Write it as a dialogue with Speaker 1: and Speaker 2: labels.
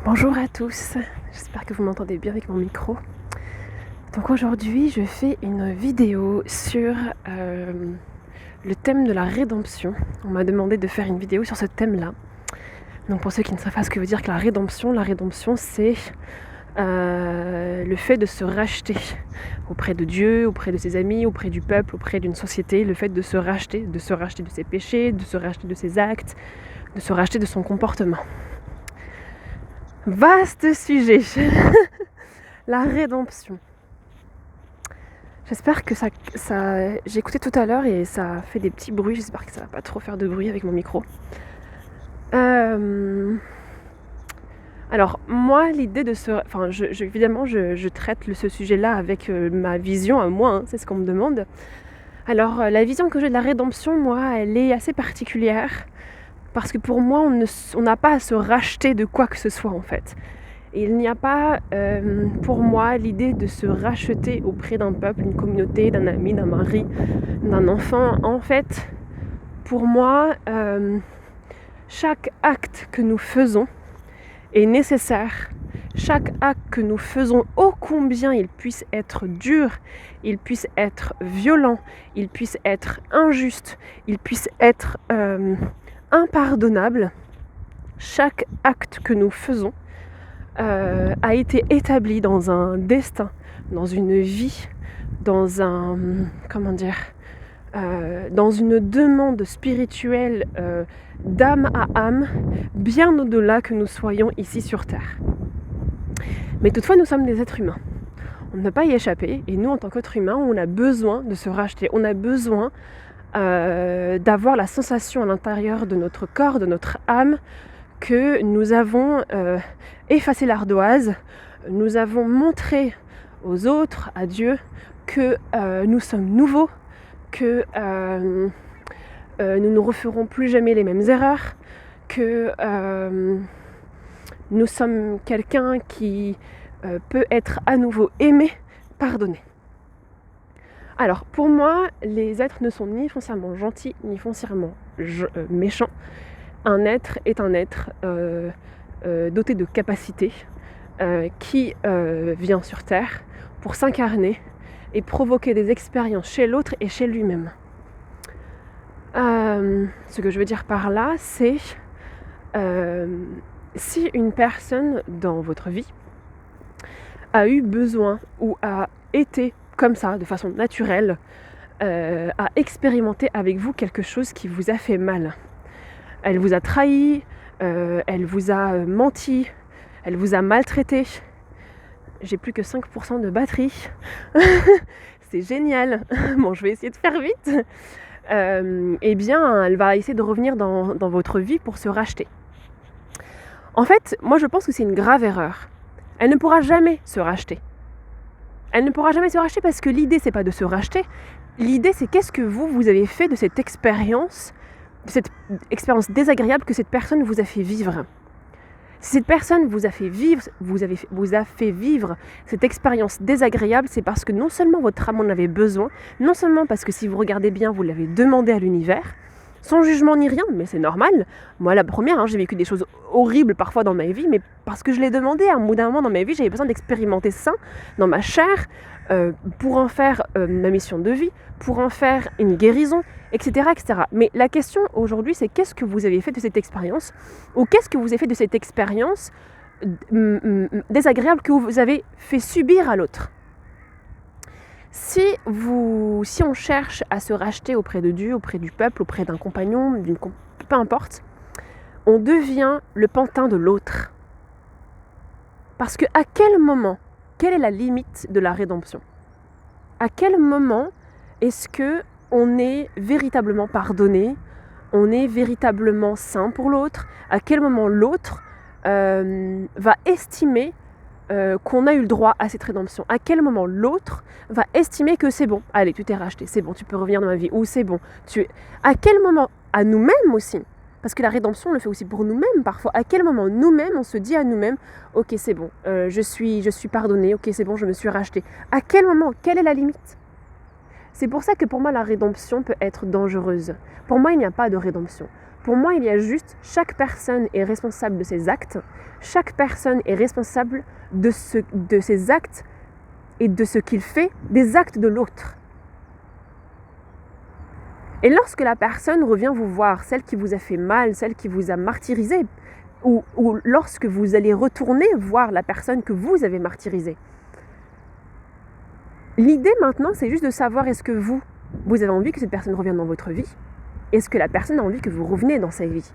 Speaker 1: Bonjour à tous, j'espère que vous m'entendez bien avec mon micro. Donc aujourd'hui je fais une vidéo sur le thème de la rédemption. On m'a demandé de faire une vidéo sur ce thème-là. Donc pour ceux qui ne savent pas ce que veut dire que la rédemption c'est le fait de se racheter auprès de Dieu, auprès de ses amis, auprès du peuple, auprès d'une société, le fait de se racheter de ses péchés, de se racheter de ses actes, de se racheter de son comportement. Vaste sujet, la rédemption. J'espère que ça j'ai écouté tout à l'heure et ça fait des petits bruits, j'espère que ça va pas trop faire de bruit avec mon micro. Alors moi l'idée de évidemment je traite ce sujet-là avec ma vision à moi, c'est ce qu'on me demande. Alors la vision que j'ai de la rédemption, moi, elle est assez particulière. Parce que pour moi, on n'a pas à se racheter de quoi que ce soit en fait. Et il n'y a pas, pour moi, l'idée de se racheter auprès d'un peuple, d'une communauté, d'un ami, d'un mari, d'un enfant. En fait, pour moi, chaque acte que nous faisons est nécessaire. Chaque acte que nous faisons, ô combien il puisse être dur, il puisse être violent, il puisse être injuste, il puisse être impardonnable, chaque acte que nous faisons a été établi dans un destin, dans une vie, dans dans une demande spirituelle d'âme à âme, bien au-delà que nous soyons ici sur Terre. Mais toutefois, nous sommes des êtres humains. On ne peut pas y échapper, et nous, en tant qu'êtres humains, on a besoin de se racheter, on a besoin d'avoir la sensation à l'intérieur de notre corps, de notre âme, que nous avons effacé l'ardoise, nous avons montré aux autres, à Dieu, que nous sommes nouveaux, que nous ne referons plus jamais les mêmes erreurs, que nous sommes quelqu'un qui peut être à nouveau aimé, pardonné. Alors pour moi, les êtres ne sont ni foncièrement gentils, ni foncièrement méchants. Un être est un être doté de capacités qui vient sur Terre pour s'incarner et provoquer des expériences chez l'autre et chez lui-même. Ce que je veux dire par là, c'est si une personne dans votre vie a eu besoin ou a été comme ça, de façon naturelle, a expérimenté avec vous quelque chose qui vous a fait mal. Elle vous a trahi, elle vous a menti, elle vous a maltraité. J'ai plus que 5% de batterie. C'est génial. Bon, je vais essayer de faire vite. Eh bien, elle va essayer de revenir dans votre vie pour se racheter. En fait, moi je pense que c'est une grave erreur. Elle ne pourra jamais se racheter. Elle ne pourra jamais se racheter parce que l'idée, c'est pas de se racheter. L'idée, c'est qu'est-ce que vous avez fait de cette expérience désagréable que cette personne vous a fait vivre. Si cette personne vous a fait vivre cette expérience désagréable, c'est parce que non seulement votre âme en avait besoin, non seulement parce que si vous regardez bien, vous l'avez demandé à l'univers, sans jugement ni rien, mais c'est normal. Moi, la première, j'ai vécu des choses horribles parfois dans ma vie, mais parce que je l'ai demandé à un bout d'un moment dans ma vie, j'avais besoin d'expérimenter ça dans ma chair, pour en faire ma mission de vie, pour en faire une guérison, etc., etc. Mais la question aujourd'hui, c'est qu'est-ce que vous avez fait de cette expérience, ou qu'est-ce que vous avez fait de cette expérience désagréable que vous avez fait subir à l'autre. Si on cherche à se racheter auprès de Dieu, auprès du peuple, auprès d'un compagnon, peu importe, on devient le pantin de l'autre. Parce que à quel moment, quelle est la limite de la rédemption ? À quel moment est-ce que on est véritablement pardonné, on est véritablement saint pour l'autre ? À quel moment l'autre va estimer qu'on a eu le droit à cette rédemption? À quel moment l'autre va estimer que c'est bon, allez, tu t'es racheté, c'est bon, tu peux revenir dans ma vie, ou c'est bon, à quel moment, à nous-mêmes aussi, parce que la rédemption on le fait aussi pour nous-mêmes parfois, à quel moment nous-mêmes on se dit à nous-mêmes, ok c'est bon, je suis pardonné, ok c'est bon, je me suis racheté. À quel moment, quelle est la limite? C'est pour ça que pour moi la rédemption peut être dangereuse. Pour moi il n'y a pas de rédemption. Pour moi, il y a juste, chaque personne est responsable de ses actes, chaque personne est responsable de ses actes et de ce qu'il fait, des actes de l'autre. Et lorsque la personne revient vous voir, celle qui vous a fait mal, celle qui vous a martyrisé, ou lorsque vous allez retourner voir la personne que vous avez martyrisée, l'idée maintenant, c'est juste de savoir est-ce que vous avez envie que cette personne revienne dans votre vie? Est-ce que la personne a envie que vous reveniez dans sa vie?